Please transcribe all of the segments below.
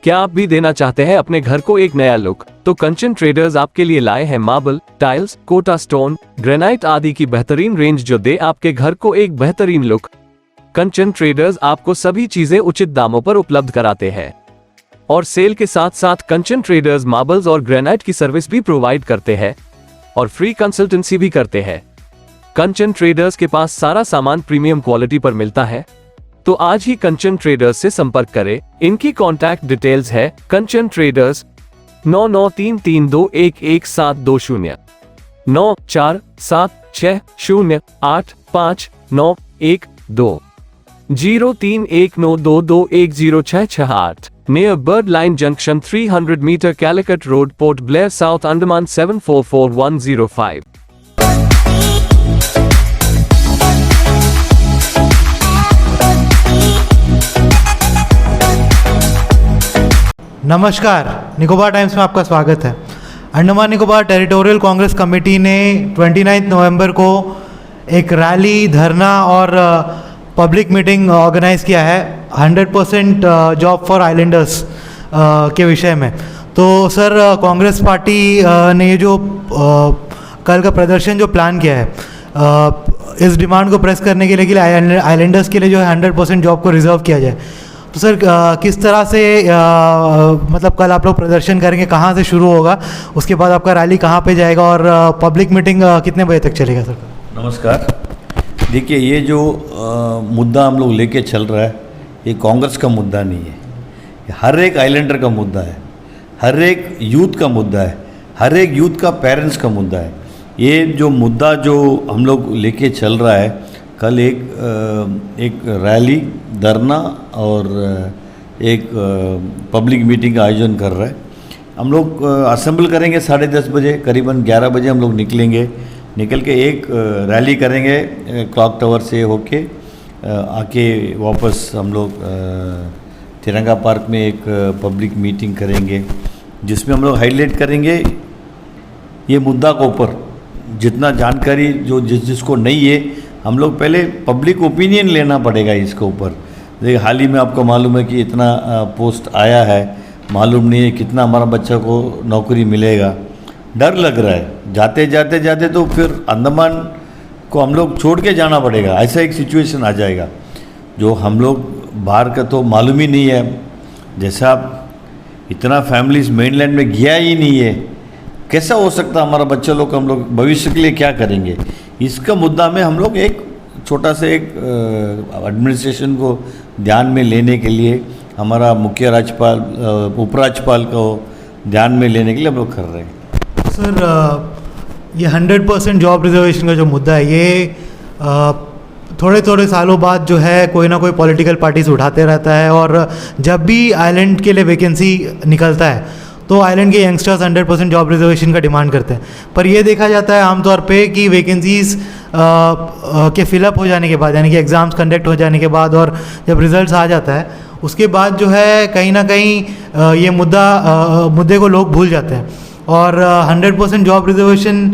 क्या आप भी देना चाहते हैं अपने घर को एक नया लुक? तो कंचन ट्रेडर्स आपके लिए लाए हैं marble, tiles, Kota stone, granite आदि की बेहतरीन रेंज जो दे आपके घर को एक बेहतरीन लुक। कंचन ट्रेडर्स आपको सभी चीजें उचित दामों पर उपलब्ध कराते हैं और सेल के साथ साथ कंचन ट्रेडर्स मार्बल्स और ग्रेनाइट की सर्विस भी प्रोवाइड करते हैं और फ्री कंसल्टेंसी भी करते हैं। कंचन ट्रेडर्स के पास सारा सामान प्रीमियम क्वालिटी पर मिलता है, तो आज ही कंचन ट्रेडर्स से संपर्क करें। इनकी कॉन्टैक्ट डिटेल्स है कंचन traders 9933211720 9476085912 031922106668 near Birdline Junction 300 meter Calicut Road, Port Blair, South Andaman 744105। नमस्कार, निकोबार टाइम्स में आपका स्वागत है। अंडमान निकोबार टेरिटोरियल कांग्रेस कमेटी ने 29 नवंबर को एक रैली, धरना और पब्लिक मीटिंग ऑर्गेनाइज किया है 100% जॉब फॉर आइलैंडर्स के विषय में। तो सर, कांग्रेस पार्टी ने ये जो कल का प्रदर्शन जो प्लान किया है, इस डिमांड को प्रेस करने के लिए आइलैंडर्स के लिए जो है 100% जॉब को रिजर्व किया जाए। तो सर, किस तरह से मतलब कल आप लोग प्रदर्शन करेंगे, कहाँ से शुरू होगा, उसके बाद आपका रैली कहाँ पे जाएगा और पब्लिक मीटिंग कितने बजे तक चलेगा सर? नमस्कार। देखिए, ये जो मुद्दा हम लोग लेके चल रहा है, ये कांग्रेस का मुद्दा नहीं है, ये हर एक आइलैंडर का मुद्दा है, हर एक यूथ का मुद्दा है, हर एक यूथ का पेरेंट्स का मुद्दा है। ये जो मुद्दा जो हम लोग लेके चल रहा है, कल एक रैली, धरना और एक पब्लिक मीटिंग का आयोजन कर रहा है। हम लोग असेंबल करेंगे 10:30 बजे, करीबन 11 बजे हम लोग निकलेंगे। निकल के एक रैली करेंगे क्लॉक टावर से होके आके वापस हम लोग तिरंगा पार्क में एक पब्लिक मीटिंग करेंगे, जिसमें हम लोग हाईलाइट करेंगे ये मुद्दा के ऊपर जितना जानकारी जो जिसको नहीं है, हम लोग पहले पब्लिक ओपिनियन लेना पड़ेगा इसके ऊपर। देखिए, हाल ही में आपको मालूम है कि इतना पोस्ट आया है, मालूम नहीं है कितना हमारा बच्चा को नौकरी मिलेगा। डर लग रहा है, जाते जाते तो फिर अंडमान को हम लोग छोड़ के जाना पड़ेगा, ऐसा एक सिचुएशन आ जाएगा जो हम लोग बाहर का तो मालूम ही नहीं है। जैसा आप इतना फैमिलीज मेनलैंड में गया ही नहीं है, कैसा हो सकता हमारा बच्चा लोग, हम लोग भविष्य के लिए क्या करेंगे? इसका मुद्दा में हम लोग एक छोटा सा एक एडमिनिस्ट्रेशन को ध्यान में लेने के लिए, हमारा मुख्य राज्यपाल, उपराज्यपाल को ध्यान में लेने के लिए हम लोग कर रहे हैं। सर, ये 100% जॉब रिजर्वेशन का जो मुद्दा है, ये थोड़े सालों बाद जो है कोई ना कोई पॉलिटिकल पार्टीज उठाते रहता है, और जब भी आइलैंड के लिए वैकेंसी निकलता है तो आइलैंड के यंगस्टर्स 100% जॉब रिजर्वेशन का डिमांड करते हैं। पर ये देखा जाता है आमतौर पे कि वैकेंसीज के फिलअप हो जाने के बाद, यानी कि एग्ज़ाम्स कंडक्ट हो जाने के बाद और जब रिजल्ट्स आ जाता है, उसके बाद जो है कहीं ना कहीं ये मुद्दे को लोग भूल जाते हैं। और 100% जॉब रिजर्वेशन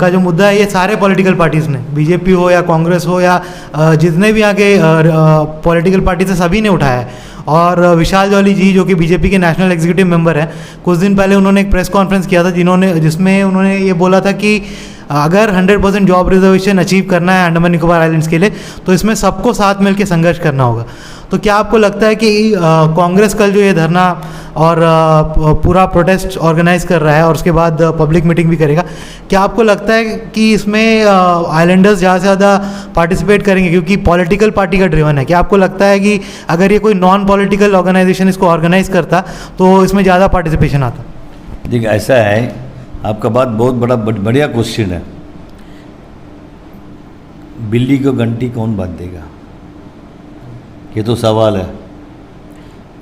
का जो मुद्दा है, ये सारे पॉलिटिकल पार्टीज़ ने, बीजेपी हो या कांग्रेस हो या जितने भी आगे पॉलिटिकल पार्टीज हैं, सभी ने उठाया है। और विशाल जॉली जी, जो कि बीजेपी के नेशनल एग्जीक्यूटिव मेंबर हैं, कुछ दिन पहले उन्होंने एक प्रेस कॉन्फ्रेंस किया था जिसमें उन्होंने ये बोला था कि अगर 100% जॉब रिजर्वेशन अचीव करना है अंडमान निकोबार आइलैंड्स के लिए, तो इसमें सबको साथ मिलकर संघर्ष करना होगा। तो क्या आपको लगता है कि कांग्रेस कल जो ये धरना और पूरा प्रोटेस्ट ऑर्गेनाइज कर रहा है और उसके बाद पब्लिक मीटिंग भी करेगा, क्या आपको लगता है कि इसमें आइलैंडर्स ज़्यादा से ज़्यादा पार्टिसिपेट करेंगे, क्योंकि पॉलिटिकल पार्टी का ड्रिवन है? क्या आपको लगता है कि अगर ये कोई नॉन पॉलिटिकल ऑर्गेनाइजेशन इसको ऑर्गेनाइज करता तो इसमें ज़्यादा पार्टिसिपेशन आता? देखिए, ऐसा है, आपका बात बहुत बढ़िया क्वेश्चन है। बिल्ली को घंटी कौन बांधेगा, ये तो सवाल है।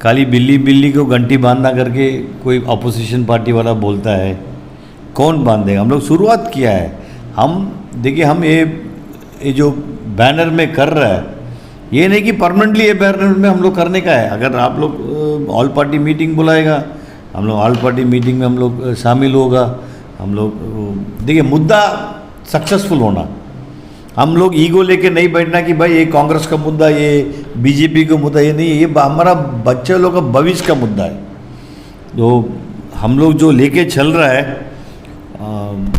खाली बिल्ली को घंटी बांधना करके कोई अपोजिशन पार्टी वाला बोलता है, कौन बांधेगा? हम लोग शुरुआत किया है। हम देखिए, हम ये जो बैनर में कर रहा है, ये नहीं कि परमानेंटली ये बैनर में हम लोग करने का है। अगर आप लोग ऑल पार्टी मीटिंग बुलाएगा, हम लोग ऑल पार्टी मीटिंग में हम लोग शामिल होगा। हम लोग देखिए, मुद्दा सक्सेसफुल होना, हम लोग ईगो लेके नहीं बैठना कि भाई ये कांग्रेस का मुद्दा, ये बीजेपी का मुद्दा, ये नहीं, ये हमारा बच्चे लोग का भविष्य का मुद्दा है। तो हम लोग जो लेके चल रहा है,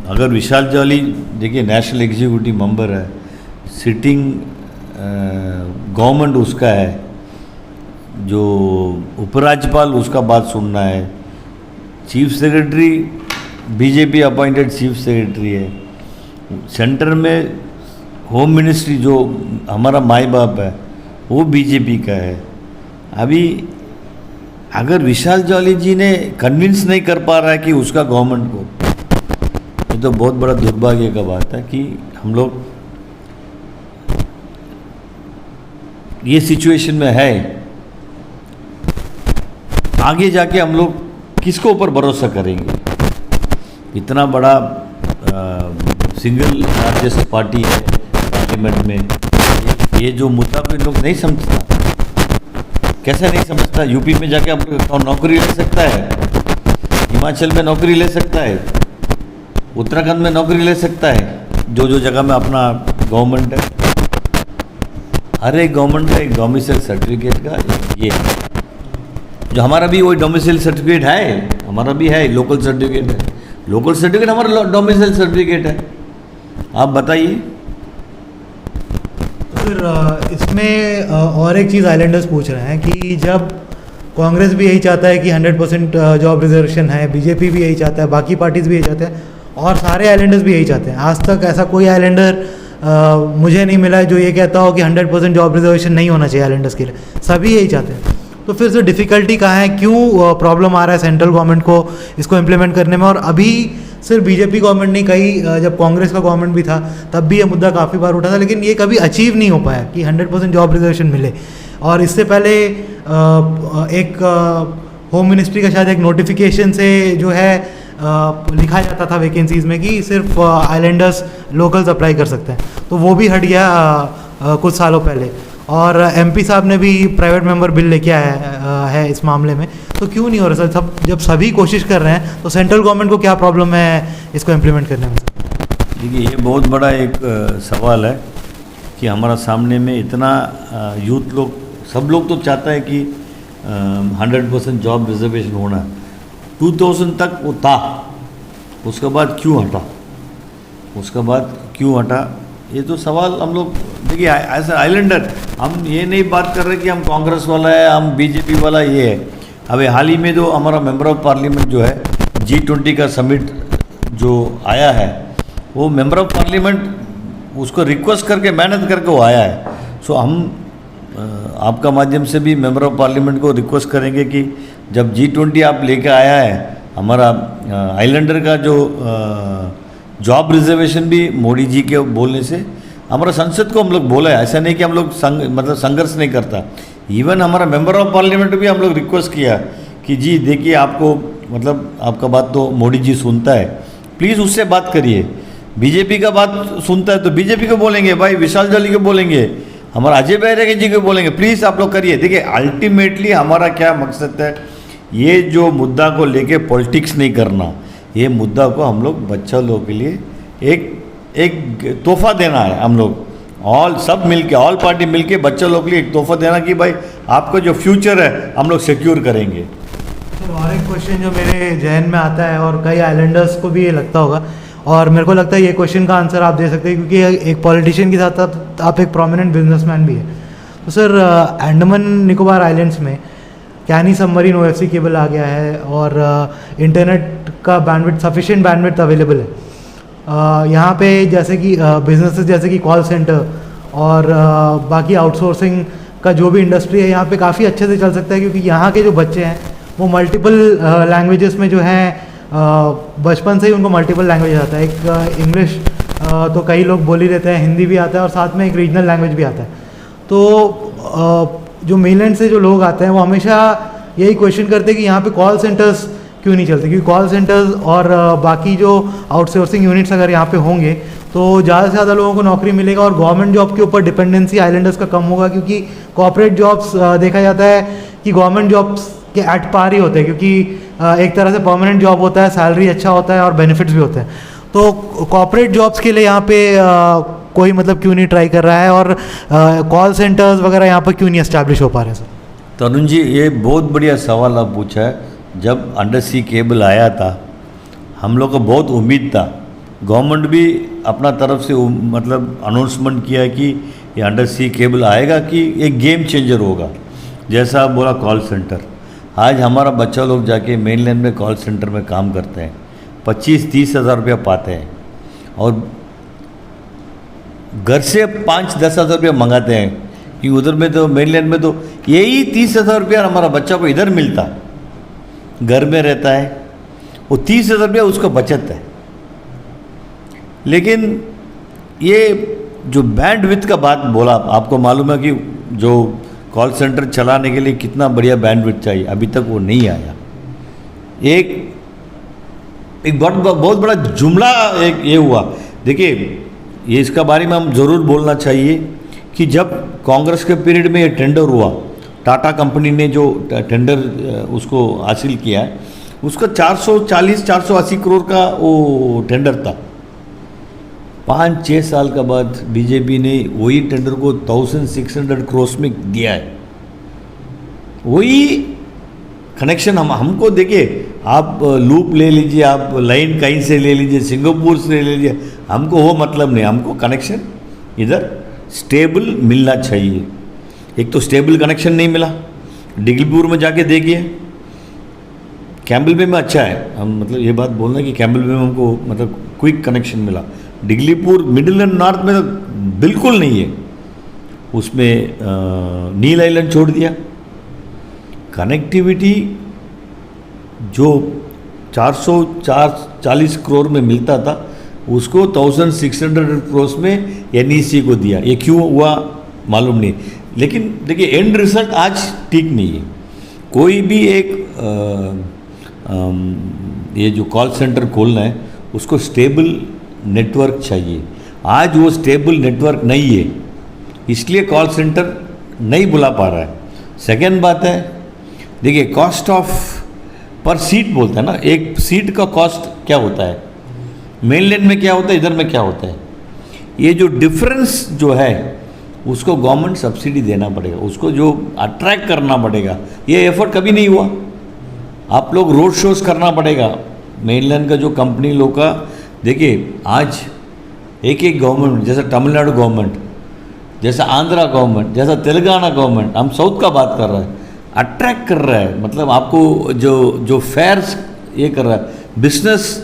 अगर विशाल जॉली देखिए नेशनल एग्जीक्यूटिव मेंबर है, सिटिंग गवर्नमेंट उसका है, जो उपराज्यपाल उसका बात सुनना है, chief secretary BJP appointed chief secretary है, सेंटर में होम मिनिस्ट्री जो हमारा माई बाप है वो बीजेपी का है। अभी अगर विशाल जॉली जी ने कन्विंस नहीं कर पा रहा है कि उसका गवर्नमेंट को, ये तो बहुत बड़ा दुर्भाग्य का बात है कि हम लोग ये सिचुएशन में है। आगे जाके हम लोग किसको ऊपर भरोसा करेंगे? इतना बड़ा सिंगल लार्जेस्ट पार्टी है पार्लियामेंट में, ये जो मुद्दा को इन लोग नहीं समझता। कैसे नहीं समझता? यूपी में जाके आप नौकरी ले सकता है, हिमाचल में नौकरी ले सकता है, उत्तराखंड में नौकरी ले सकता है, जो जो जगह में अपना गवर्नमेंट है। हर एक गवर्नमेंट का एक डोमिसाइल सर्टिफिकेट का ये है, जो हमारा भी वही डोमिसाइल सर्टिफिकेट है, हमारा भी है, लोकल सर्टिफिकेट है, लोकल सर्टिफिकेट हमारा डोमिसाइल सर्टिफिकेट है। आप बताइए। तो फिर इसमें और एक चीज़ आइलैंडर्स पूछ रहे हैं कि जब कांग्रेस भी यही चाहता है कि 100% जॉब रिजर्वेशन है, बीजेपी भी यही चाहता है, बाकी पार्टीज भी यही चाहते हैं और सारे आइलैंडर्स भी यही चाहते हैं, आज तक ऐसा कोई आइलैंडर मुझे नहीं मिला है जो ये कहता हो कि 100% जॉब रिजर्वेशन नहीं होना चाहिए आइलैंडर्स के लिए, सभी यही चाहते हैं। तो फिर से डिफ़िकल्टी कहाँ है, क्यों प्रॉब्लम आ रहा है सेंट्रल गवर्नमेंट को इसको इम्प्लीमेंट करने में? और अभी सिर्फ बीजेपी गवर्नमेंट नहीं, कई जब कांग्रेस का गवर्नमेंट भी था तब भी ये मुद्दा काफ़ी बार उठा था, लेकिन ये कभी अचीव नहीं हो पाया कि 100% जॉब रिजर्वेशन मिले। और इससे पहले एक होम मिनिस्ट्री का शायद एक नोटिफिकेशन से जो है लिखा जाता था वैकेंसीज में कि सिर्फ आइलैंडर्स लोकल्स अप्लाई कर सकते हैं, तो वो भी हट गया कुछ सालों पहले। और एमपी साहब ने भी प्राइवेट मेंबर बिल लेके आया है इस मामले में। तो क्यों नहीं हो रहा सर? सब जब सभी कोशिश कर रहे हैं तो सेंट्रल गवर्नमेंट को क्या प्रॉब्लम है इसको इम्प्लीमेंट करने में? देखिए, ये बहुत बड़ा एक सवाल है कि हमारा सामने में इतना यूथ लोग, सब लोग तो चाहता है कि 100% जॉब रिजर्वेशन होना। 2000 तक वो था, उसके बाद क्यों हटा, उसके बाद क्यों हटा, ये तो सवाल हम लोग देखिए एज आइलैंडर हम ये नहीं बात कर रहे कि हम कांग्रेस वाला है, हम बीजेपी वाला ये है। अभी हाल ही में जो हमारा मेंबर ऑफ पार्लियामेंट जो है G20 का समिट जो आया है, वो मेंबर ऑफ पार्लियामेंट उसको रिक्वेस्ट करके मेहनत करके वो आया है। सो हम आपका माध्यम से भी मेंबर ऑफ पार्लियामेंट को रिक्वेस्ट करेंगे कि जब G20 आप लेके आया है, हमारा आइलैंडर का जो जॉब रिजर्वेशन भी मोदी जी के बोलने से हमारा संसद को हम लोग बोला है। ऐसा नहीं कि हम लोग संघर्ष नहीं करता। इवन हमारा मेंबर ऑफ पार्लियामेंट भी हम लोग रिक्वेस्ट किया कि जी देखिए, आपको मतलब आपका बात तो मोदी जी सुनता है, प्लीज़ उससे बात करिए। बीजेपी का बात सुनता है तो बीजेपी को बोलेंगे, भाई विशाल जॉली को बोलेंगे, हमारा अजय बैरागी जी को बोलेंगे, प्लीज़ आप लोग करिए। देखिए, अल्टीमेटली हमारा क्या मकसद है, ये जो मुद्दा को लेके पॉलिटिक्स नहीं करना, ये मुद्दा को हम लोग बच्चा लोगों के लिए एक तोहफा देना है। हम लोग सब मिलके, ऑल पार्टी मिलके बच्चा लोगों के लिए एक तोहफा देना कि भाई आपका जो फ्यूचर है हम लोग सिक्योर करेंगे। तो और एक क्वेश्चन जो मेरे जहन में आता है और कई आइलैंडर्स को भी ये लगता होगा, और मेरे को लगता है ये क्वेश्चन का आंसर आप दे सकते हैं क्योंकि एक पॉलिटिशियन के साथ आप एक प्रोमिनेंट बिजनेसमैन भी है। तो सर, अंडमान निकोबार आइलैंड्स में कैनी सबमरीन OFC केबल आ गया है और इंटरनेट का बैंडविड्थ, सफिशिएंट बैंडविड्थ अवेलेबल है। यहाँ पे जैसे कि बिजनेसेस जैसे कि कॉल सेंटर और बाकी आउटसोर्सिंग का जो भी इंडस्ट्री है यहाँ पे काफ़ी अच्छे से चल सकता है, क्योंकि यहाँ के जो बच्चे हैं वो मल्टीपल लैंग्वेजेस में जो हैं बचपन से ही उनको मल्टीपल लैंग्वेज आता है। एक इंग्लिश तो कई लोग बोल ही लेते हैं, हिंदी भी आता है और साथ में एक रीजनल लैंग्वेज भी आता है। तो जो मेनलैंड से जो लोग आते हैं वो हमेशा यही क्वेश्चन करते हैं कि यहाँ पे कॉल सेंटर्स क्यों नहीं चलते, क्योंकि कॉल सेंटर्स और बाकी जो आउटसोर्सिंग यूनिट्स अगर यहाँ पे होंगे तो ज़्यादा से ज़्यादा लोगों को नौकरी मिलेगा और गवर्नमेंट जॉब के ऊपर डिपेंडेंसी आइलैंडर्स का कम होगा, क्योंकि कॉर्पोरेट जॉब्स देखा जाता है कि गवर्नमेंट जॉब्स के एट पार ही होते हैं, क्योंकि एक तरह से परमानेंट जॉब होता है, सैलरी अच्छा होता है और बेनिफिट्स भी होते हैं। तो कॉर्पोरेट जॉब्स के लिए यहाँ पे कोई मतलब क्यों नहीं ट्राई कर रहा है, और कॉल सेंटर्स वगैरह यहाँ पर क्यों नहीं एस्टैब्लिश हो पा रहे हैं सर? तरुण जी, ये बहुत बढ़िया सवाल आप पूछा है। जब अंडर सी केबल आया था, हम लोग को बहुत उम्मीद था, गवर्नमेंट भी अपना तरफ से मतलब अनाउंसमेंट किया है कि ये अंडर सी केबल आएगा कि एक गेम चेंजर होगा। जैसा आप बोला कॉल सेंटर, आज हमारा बच्चा लोग जाके मेनलैंड में कॉल सेंटर में काम करते हैं, 25-30 हज़ार रुपया पाते हैं, और घर से 5-10 हज़ार रुपया मंगाते हैं कि उधर में तो मेनलैंड में तो यही 30 हज़ार रुपया हमारा बच्चा को इधर मिलता, घर में रहता है, वो 30 हज़ार रुपया उसका बचत है। लेकिन ये जो बैंडविड्थ का बात बोला, आपको मालूम है कि जो कॉल सेंटर चलाने के लिए कितना बढ़िया बैंडविड्थ चाहिए, अभी तक वो नहीं आया। एक बहुत बड़ा जुमला एक ये हुआ। देखिए, ये इसका बारे में हम ज़रूर बोलना चाहिए कि जब कांग्रेस के पीरियड में ये टेंडर हुआ, टाटा कंपनी ने जो टेंडर उसको हासिल किया है, उसका 440-480 करोड़ का वो टेंडर था। 5-6 साल का बाद बीजेपी ने वही टेंडर को 1600 करोड़ में दिया है। वही कनेक्शन हमको देखिए, आप लूप ले लीजिए, आप लाइन कहीं से ले लीजिए, सिंगापुर से ले लीजिए, हमको वो मतलब नहीं। हमको कनेक्शन इधर स्टेबल मिलना चाहिए। एक तो स्टेबल कनेक्शन नहीं मिला, डिगलीपुर में जाके देखिए, कैम्बल बे में अच्छा है, हम मतलब ये बात बोलना कि कैम्बल बे में हमको मतलब क्विक कनेक्शन मिला। डिगलीपुर मिडिल एंड नॉर्थ में तो बिल्कुल नहीं है, उसमें नील आइलैंड छोड़ दिया। कनेक्टिविटी जो 440 करोड़ में मिलता था, उसको 1600 करोड़ में NEC को दिया। ये क्यों हुआ मालूम नहीं, लेकिन देखिए एंड रिजल्ट आज ठीक नहीं है। कोई भी एक ये जो कॉल सेंटर खोलना है, उसको स्टेबल नेटवर्क चाहिए। आज वो स्टेबल नेटवर्क नहीं है, इसलिए कॉल सेंटर नहीं बुला पा रहा है। सेकेंड बात है, देखिए कॉस्ट ऑफ पर सीट बोलते हैं ना, एक सीट का कॉस्ट क्या होता है, मेनलैंड में क्या होता है, इधर में क्या होता है। ये जो डिफरेंस जो है उसको गवर्नमेंट सब्सिडी देना पड़ेगा, उसको जो अट्रैक्ट करना पड़ेगा। ये एफर्ट कभी नहीं हुआ। आप लोग रोड शोज करना पड़ेगा मेनलैंड का जो कंपनी लोग का। देखिए आज एक गवर्नमेंट, जैसा तमिलनाडु गवर्नमेंट, जैसा आंध्रा गवर्नमेंट, जैसा तेलंगाना गवर्नमेंट, हम साउथ का बात कर रहे हैं, अट्रैक्ट कर रहा है। मतलब आपको जो फेयर्स ये कर रहा है, बिजनेस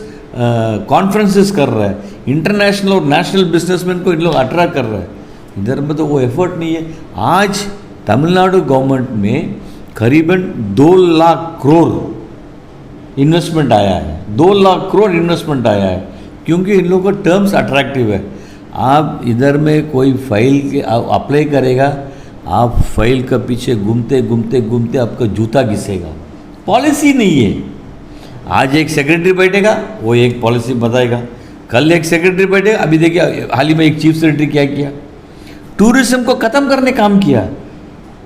कॉन्फ्रेंसेस कर रहा है, इंटरनेशनल और नेशनल बिजनेसमैन को इन लोग अट्रैक्ट कर रहा है। इधर में तो वो एफर्ट नहीं है। आज तमिलनाडु गवर्नमेंट में करीबन 2 लाख करोड़ इन्वेस्टमेंट आया है, 2 लाख करोड़ इन्वेस्टमेंट आया है, क्योंकि इन लोगों का टर्म्स अट्रैक्टिव है। आप इधर में कोई फाइल के अप्लाई करेगा, आप फाइल का पीछे घूमते घूमते घूमते आपका जूता घिसेगा। पॉलिसी नहीं है। आज एक सेक्रेटरी बैठेगा, वो एक पॉलिसी बताएगा, कल एक सेक्रेटरी बैठेगा। अभी देखिए हाल ही में एक चीफ सेक्रेटरी क्या किया, टूरिज्म को ख़त्म करने काम किया।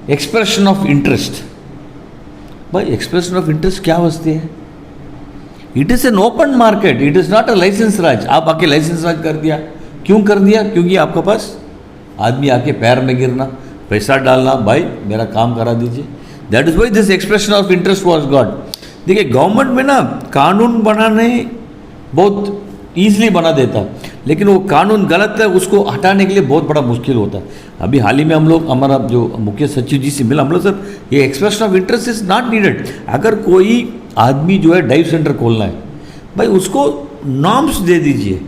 एक्सप्रेशन ऑफ इंटरेस्ट, भाई एक्सप्रेशन ऑफ इंटरेस्ट क्या वस्तु है? It is an open market, it is not a licence raj. आप आके लाइसेंस राज कर दिया, क्यों कर दिया? क्योंकि आपके पास आदमी आके पैर में गिरना, पैसा डालना, भाई मेरा काम करा दीजिए। That is why this expression of interest was got. देखिए गवर्नमेंट में ना कानून बनाने बहुत ईजिली बना देता, लेकिन वो कानून गलत है, उसको हटाने के लिए बहुत बड़ा मुश्किल होता है। अभी हाल ही में हम लोग, हमारा जो मुख्य सचिव जी से मिला, हम लोग सर ये expression of interest is not needed. अगर कोई आदमी जो है डाइव सेंटर खोलना है, भाई उसको नॉर्म्स दे दीजिए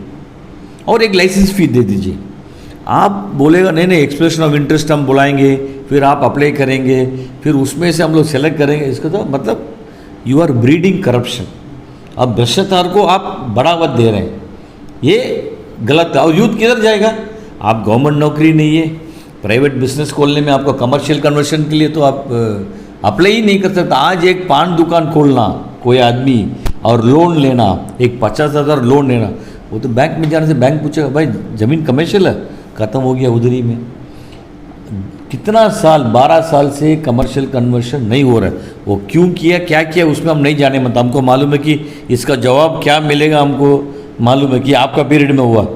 और एक लाइसेंस फी दे दीजिए। आप बोलेगा नहीं नहीं एक्सप्रेशन ऑफ इंटरेस्ट हम बुलाएंगे, फिर आप अप्लाई करेंगे, फिर उसमें से हम लोग सेलेक्ट करेंगे, इसका तो मतलब यू आर ब्रीडिंग करप्शन। अब भ्रष्टाचार को आप बढ़ावा दे रहे हैं, ये गलत है। और यूथ किधर जाएगा? आप गवर्नमेंट नौकरी नहीं है, प्राइवेट बिजनेस खोलने में आपको कमर्शियल कन्वर्शन के लिए तो आप अप्लाई ही नहीं कर सकता। आज एक पान दुकान खोलना कोई आदमी और लोन लेना, एक 50,000 लोन लेना, वो तो बैंक में जाने से बैंक पूछेगा भाई ज़मीन कमर्शियल है, ख़त्म हो गया उधरी में। कितना साल, 12 साल से कमर्शियल कन्वर्शन नहीं हो रहा है। वो क्यों किया, क्या किया, उसमें हम नहीं जाने, मतलब हमको मालूम है कि इसका जवाब क्या मिलेगा, हमको मालूम है कि आपका पीरियड में हुआ।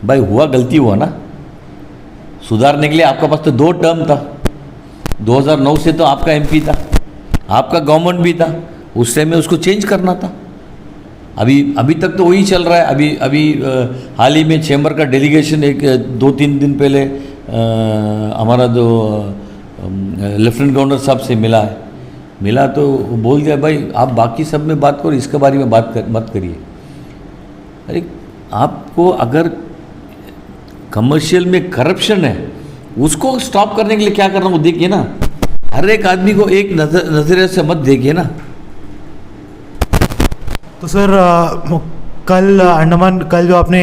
भाई हुआ, गलती हुआ ना, सुधारने के लिए आपके पास तो 2 टर्म था, 2009 से तो आपका एमपी था, आपका गवर्नमेंट भी था, उस टाइम में उसको चेंज करना था। अभी तक तो वही चल रहा है। अभी हाल ही में चैम्बर का डेलीगेशन एक 2-3 दिन पहले हमारा जो लेफ्टिनेंट गवर्नर साहब से मिला तो बोल दिया भाई आप बाकी सब में बात करो, इसके बारे में मत करिए। अरे आपको अगर कमर्शियल में करप्शन है उसको स्टॉप करने के लिए क्या करना वो देखिए ना, हर एक आदमी को एक नजरिए से मत देखिए ना। तो सर कल जो आपने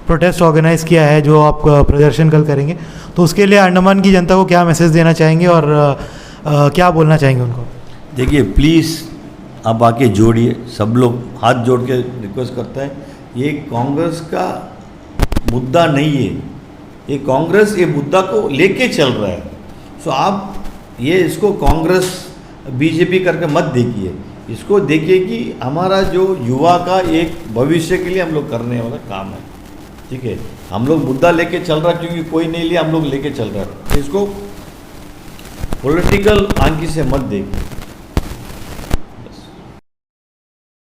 प्रोटेस्ट ऑर्गेनाइज किया है, जो आप प्रदर्शन कल करेंगे, तो उसके लिए अंडमान की जनता को क्या मैसेज देना चाहेंगे और क्या बोलना चाहेंगे उनको? देखिए प्लीज़ आप आके जोड़िए, सब लोग हाथ जोड़ के रिक्वेस्ट करते हैं, ये कांग्रेस का मुद्दा नहीं है, ये कांग्रेस ये मुद्दा को लेके चल रहा है। सो आप ये इसको कांग्रेस बीजेपी करके मत देखिए, इसको देखिए कि हमारा जो युवा का एक भविष्य के लिए हम लोग करने वाला काम है। ठीक है, हम लोग मुद्दा लेके चल रहा है क्योंकि कोई नहीं लिया, हम लोग लेके चल रहा है, इसको पॉलिटिकल आंखी से मत देखिए।